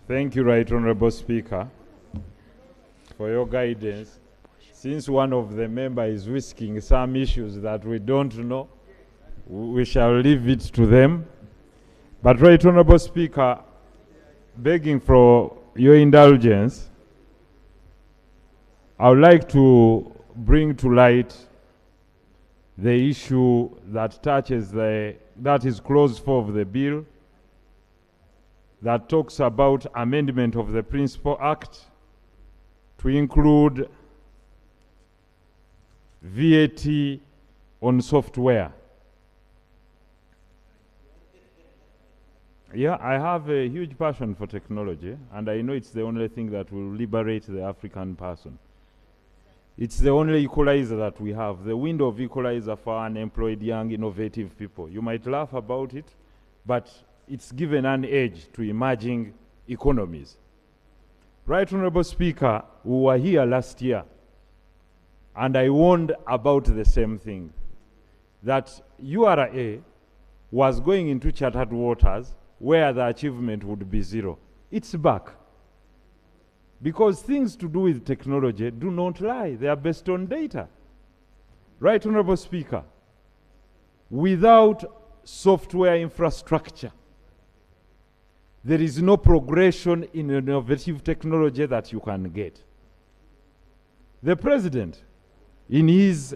Thank you, Right Honorable Speaker, for your guidance. Since one of the members is whisking some issues that we don't know, we shall leave it to them. But Right Honorable Speaker, begging for your indulgence, I would like to bring to light the issue that touches that is clause 4 of the bill, that talks about amendment of the Principal Act to include VAT on software. Yeah, I have a huge passion for technology, and I know it's the only thing that will liberate the African person. It's the only equalizer that we have, the window of equalizer for unemployed, young, innovative people. You might laugh about it, but it's given an edge to emerging economies. Right Honorable Speaker, we were here last year, and I warned about the same thing, that URA was going into chartered waters where the achievement would be zero. It's back. Because things to do with technology do not lie. They are based on data. Right Honorable Speaker, without software infrastructure, there is no progression in innovative technology that you can get. The President, in his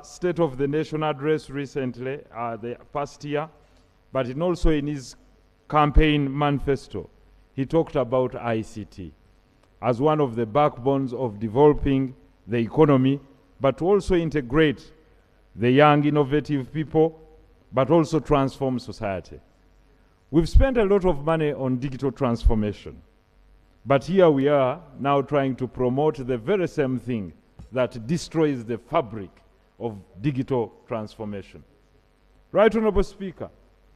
State of the Nation address recently, the past year, but also in his campaign manifesto, he talked about ICT as one of the backbones of developing the economy, but to also integrate the young, innovative people, but also transform society. We've spent a lot of money on digital transformation, but here we are now trying to promote the very same thing that destroys the fabric of digital transformation. Right Honorable Speaker,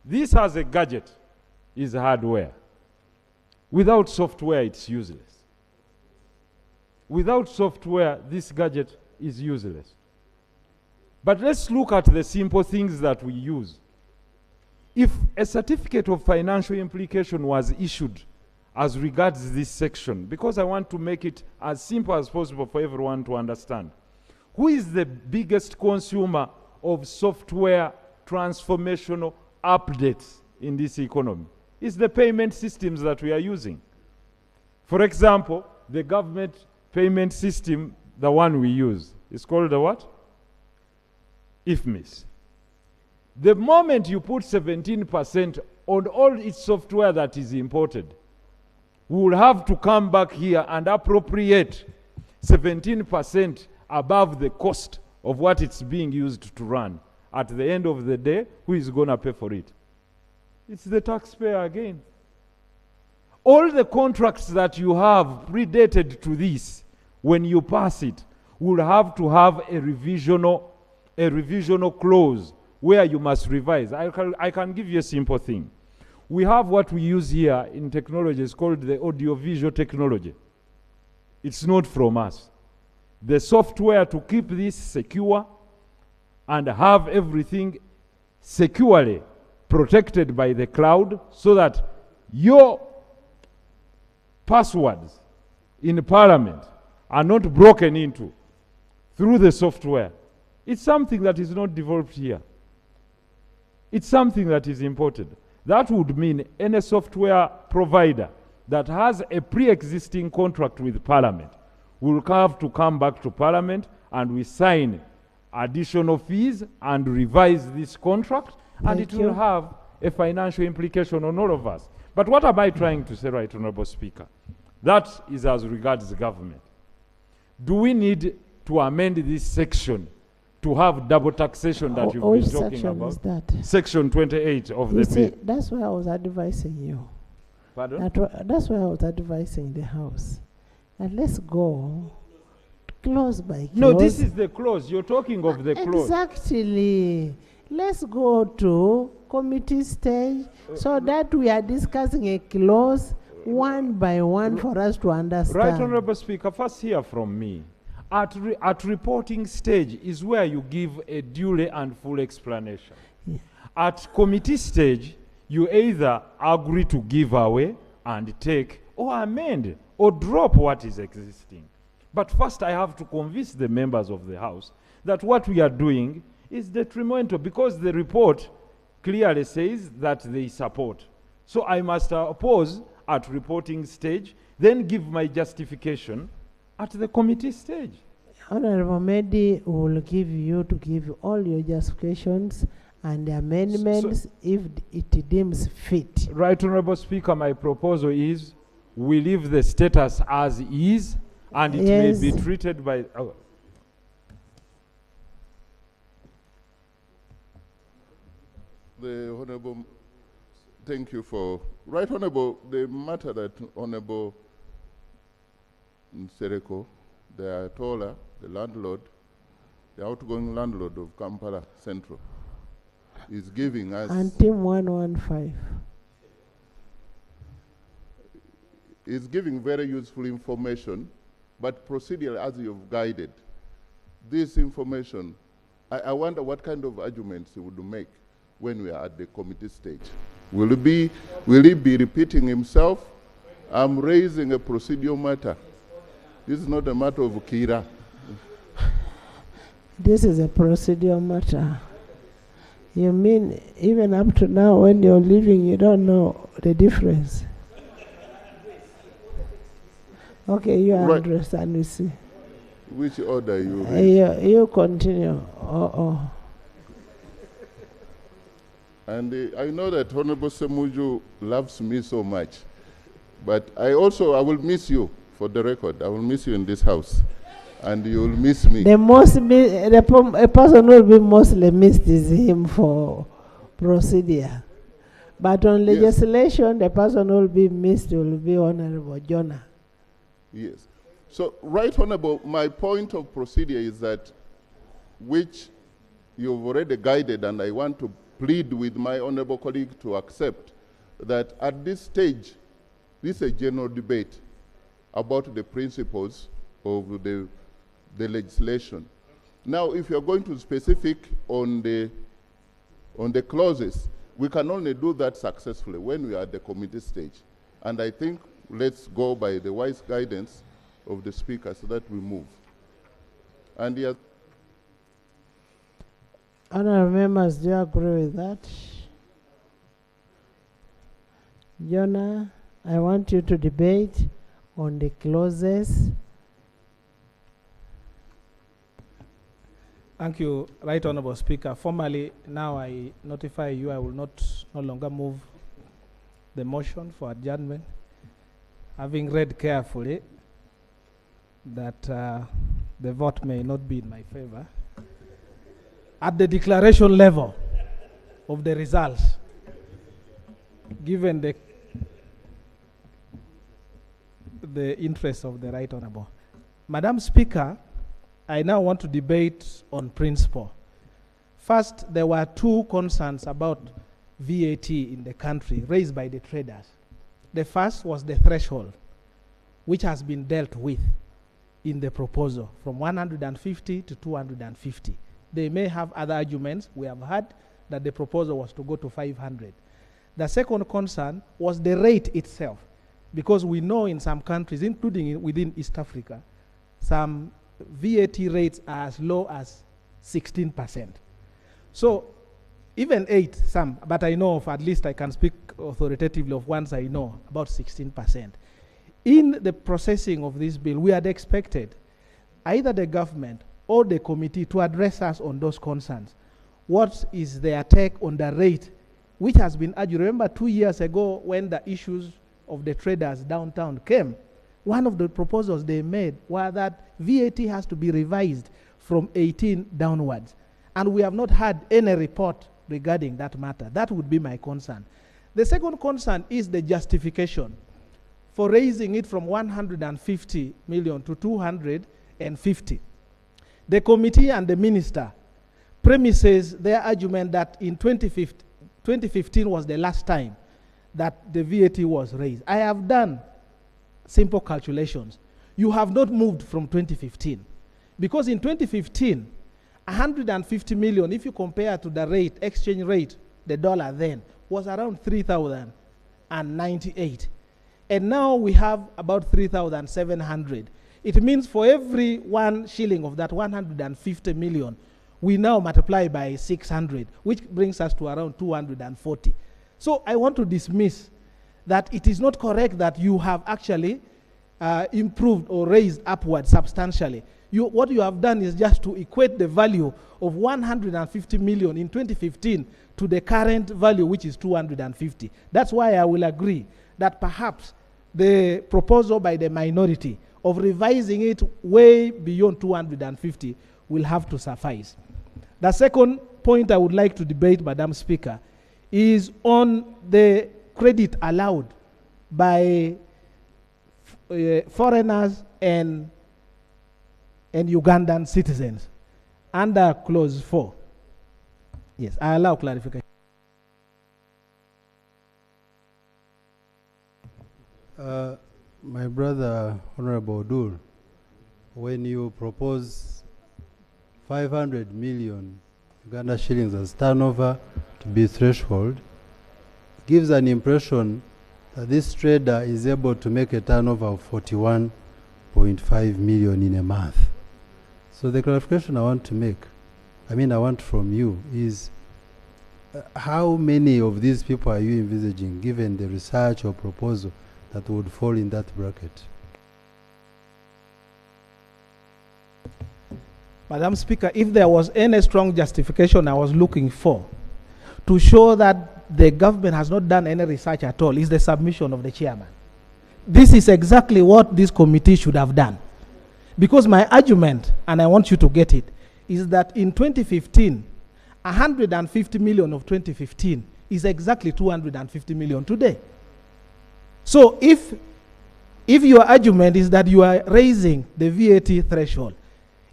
this as a gadget is hardware. Without software, it's useless. Without software, this gadget is useless. But let's look at the simple things that we use. If a certificate of financial implication was issued as regards this section, because I want to make it as simple as possible for everyone to understand, who is the biggest consumer of software transformational updates in this economy? It's the payment systems that we are using. For example, the government payment system, the one we use, is called the what? Efris. The moment you put 17% on all its software that is imported, we will have to come back here and appropriate 17% above the cost of what it's being used to run. At the end of the day, who is going to pay for it? It's the taxpayer again. All the contracts that you have predated to this, when you pass it, will have to have a revisional clause where you must revise. I can give you a simple thing. We have what we use here in technology, it's called the audiovisual technology. It's not from us. The software to keep this secure and have everything securely protected by the cloud, so that your passwords in Parliament are not broken into through the software. It's something that is not developed here. It's something that is imported. That would mean any software provider that has a pre-existing contract with Parliament will have to come back to Parliament and we sign additional fees and revise this contract, and it will have a financial implication on all of us. But what am I trying to say, Right Honorable Speaker? That is as regards the government. Do we need to amend this section to have double taxation that you've been talking about? Is that? Section 28 of the bill. That's why I was advising you. Pardon? That's why I was advising the House. And let's go clause by clause. No, this is the clause. You're talking of the clause. Exactly. Let's go to committee stage so that we are discussing a clause one by one for us to understand. Right Honorable Speaker, first hear from me. At reporting stage is where you give a duly and full explanation. Yeah. At committee stage, You either agree to give away and take, or amend, or drop what is existing. But first I have to convince the members of the House that what we are doing is detrimental, because the report clearly says that they support. So I must oppose at reporting stage, then give my justification at the committee stage. Honorable Mehdi will give you to give all your justifications and amendments if it deems fit. Right, Honorable Speaker, my proposal is we leave the status as is, and it may be treated by... The Honorable, thank you for... Right, Honorable, the matter that Honorable Nsereko, the Ayatollah, the landlord, the outgoing landlord of Kampala Central, is giving us... And Team 115. Is giving very useful information, but procedurally, as you've guided, this information, I wonder what kind of arguments he would make when we are at the committee stage. Will he be repeating himself? I'm raising a procedural matter. This is not a matter of Kira. This is a procedural matter. You mean even up to now when you're leaving, you don't know the difference? Okay, you Right. understand, you see. Which order you raise? You continue. And I know that Honorable Semuju loves me so much, but I will miss you, for the record. I will miss you in this house, and you will miss me. A person who will be mostly missed is him for procedure. But on legislation, the person who will be missed will be Honorable Jonah. Yes. So, Right Honorable, my point of procedure is that, which you've already guided, and I want to plead with my honorable colleague to accept, that at this stage, this is a general debate about the principles of the legislation. Now, if you're going to specific on the clauses, we can only do that successfully when we are at the committee stage. And I think let's go by the wise guidance of the Speaker so that we move. And yes. Honorable members, do you agree with that? Jonah, I want you to debate on the clauses. Thank you, Right Honorable Speaker. Formally, now I notify you I will no longer move the motion for adjournment, having read carefully that the vote may not be in my favor. At the declaration level of the results, given the interest of the Right Honorable. Madam Speaker, I now want to debate on principle. First, there were two concerns about VAT in the country raised by the traders. The first was the threshold, which has been dealt with in the proposal from 150 to 250. They may have other arguments. We have heard that the proposal was to go to 500. The second concern was the rate itself, because we know in some countries, including within East Africa, some VAT rates are as low as 16%. So even 8, some, but I know of, at least I can speak authoritatively of ones I know, about 16%. In the processing of this bill, we had expected either the government or the committee to address us on those concerns. What is their take on the rate, which has been argued? Remember 2 years ago when the issues of the traders downtown came, one of the proposals they made was that VAT has to be revised from 18 downwards. And we have not had any report regarding that matter. That would be my concern. The second concern is the justification for raising it from 150 million to 250. The committee and the minister premises their argument that in 2015 was the last time that the VAT was raised. I have done simple calculations. You have not moved from 2015. Because in 2015, 150 million, if you compare to the rate, exchange rate the dollar then was around 3,098. And now we have about 3,700. It means for every 1 shilling of that 150 million, we now multiply by 600, which brings us to around 240. So I want to dismiss that it is not correct that you have actually improved or raised upward substantially. What you have done is just to equate the value of 150 million in 2015 to the current value, which is 250. That's why I will agree that perhaps the proposal by the minority of revising it way beyond 250 will have to suffice. The second point I would like to debate, Madam Speaker, is on the credit allowed by foreigners and Ugandan citizens under clause 4. Yes, I allow clarification. My brother, Honorable Odur, when you propose 500 million Uganda shillings as turnover to be threshold, gives an impression that this trader is able to make a turnover of 41.5 million in a month. So the clarification I want from you is how many of these people are you envisaging, given the research or proposal, that would fall in that bracket? Madam Speaker, if there was any strong justification I was looking for to show that the government has not done any research at all, is the submission of the chairman. This is exactly what this committee should have done. Because my argument, and I want you to get it, is that in 2015, 150 million of 2015 is exactly 250 million today. So if your argument is that you are raising the VAT threshold,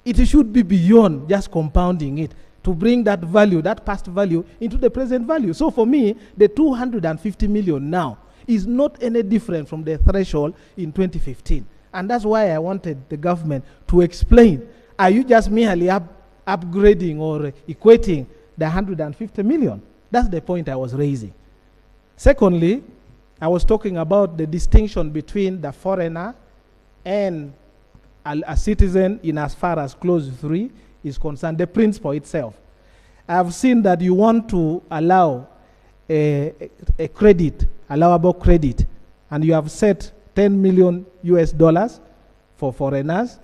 it should be beyond just compounding it to bring that value, that past value, into the present value. So for me, the 250 million now is not any different from the threshold in 2015. And that's why I wanted the government to explain, are you just merely upgrading or equating the 150 million? That's the point I was raising. Secondly, I was talking about the distinction between the foreigner and a citizen in as far as clause 3 is concerned, the principle itself. I've seen that you want to allow a credit, allowable credit, and you have set 10 million US dollars for foreigners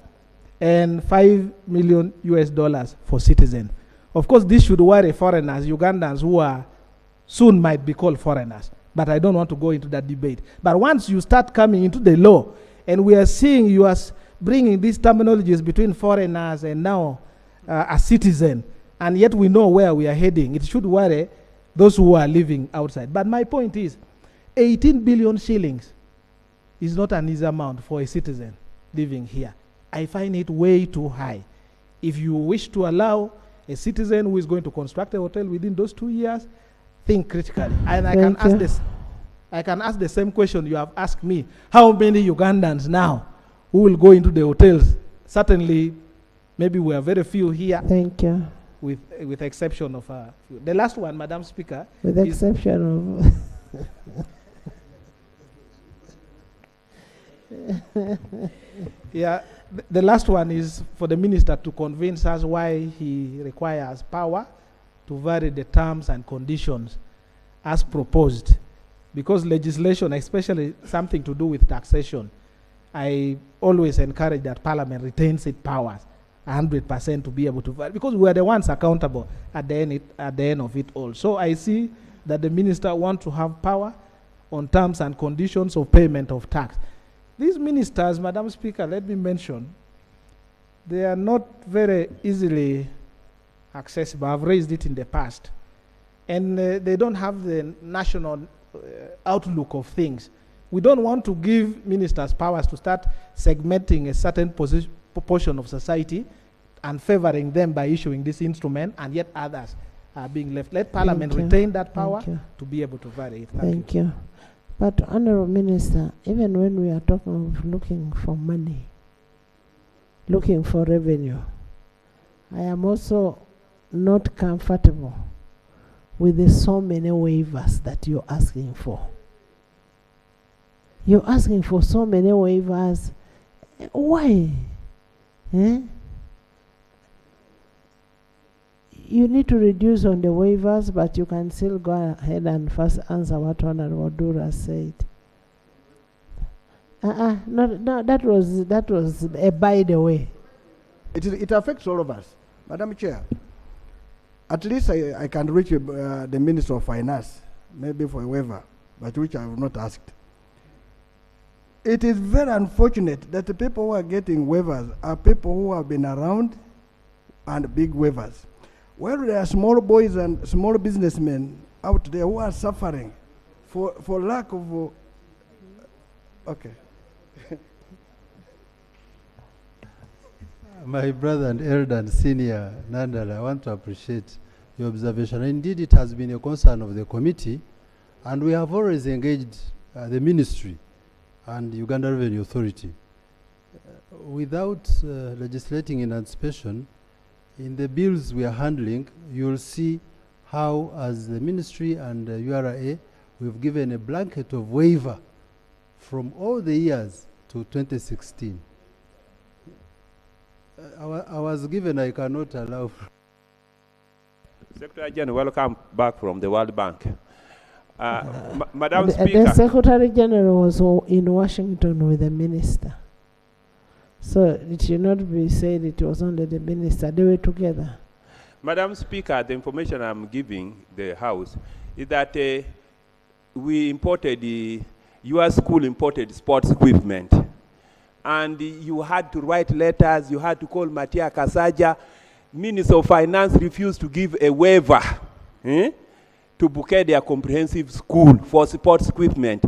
and 5 million US dollars for citizens. Of course, this should worry foreigners, Ugandans who are soon might be called foreigners, but I don't want to go into that debate. But once you start coming into the law, and we are seeing you as bringing these terminologies between foreigners and now a citizen, and yet we know where we are heading, it should worry those who are living outside. But my point is, 18 billion shillings is not an easy amount for a citizen living here. I find it way too high. If you wish to allow a citizen who is going to construct a hotel within those 2 years, think critically. And I can ask the same question you have asked me. How many Ugandans now who will go into the hotels? Certainly, maybe we are very few here. Thank you. With exception of few. The last one, Madam Speaker. With exception of... Yeah, the last one is for the minister to convince us why he requires power to vary the terms and conditions as proposed. Because legislation, especially something to do with taxation, I always encourage that Parliament retains its powers 100% to be able to vary, because we are the ones accountable at the end of it all. So I see that the minister wants to have power on terms and conditions of payment of tax. These ministers, Madam Speaker, let me mention, they are not very easily accessible. I've raised it in the past. And they don't have the national outlook of things. We don't want to give ministers powers to start segmenting a certain proportion of society and favoring them by issuing this instrument, and yet others are being left. Let Parliament retain that power to be able to vary it. Thank you. But, Honourable Minister, even when we are talking of looking for money, looking for revenue, I am also not comfortable with the so many waivers that you're asking for? You're asking for so many waivers. Why? Eh? You need to reduce on the waivers, but you can still go ahead and first answer what Honorable Dura said. No, that was a by the way. It affects all of us. Madam Chair, at least I can reach the Minister of Finance, maybe for a waiver, but which I have not asked. It is very unfortunate that the people who are getting waivers are people who have been around and big waivers. Well, there are small boys and small businessmen out there who are suffering for lack of. Okay. My brother and elder and senior Nandala, I want to appreciate your observation. Indeed, it has been a concern of the committee, and we have always engaged the ministry and Uganda Revenue Authority. Without legislating in anticipation, in the bills we are handling, you'll see how, as the ministry and URA, we've given a blanket of waiver from all the years to 2016. I was given, I cannot allow. Secretary General, welcome back from the World Bank. Madam Speaker. The Secretary General was in Washington with the minister. So it should not be said it was only the minister. They were together. Madam Speaker, the information I'm giving the House is that we imported, your school imported sports equipment. And you had to write letters, you had to call Matia Kasaja. Minister of Finance refused to give a waiver to bouquet their comprehensive school for sports equipment.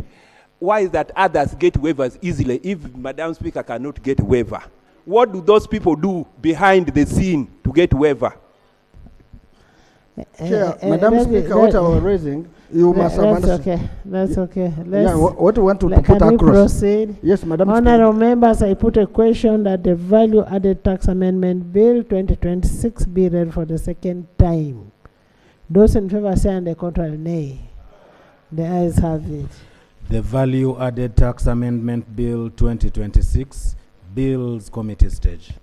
Why is that others get waivers easily if Madam Speaker cannot get a waiver? What do those people do behind the scene to get waiver? Chair, Madam Speaker, what I was raising, you must have understood. That's okay. What we want to put can we across. Proceed? Yes, Madam Honourable members, I put a question that the Value Added Tax Amendment Bill 2026 be read for the second time. Those in favour say on the contrary, nay. The ayes have it. The Value Added Tax Amendment Bill 2026, Bills Committee stage.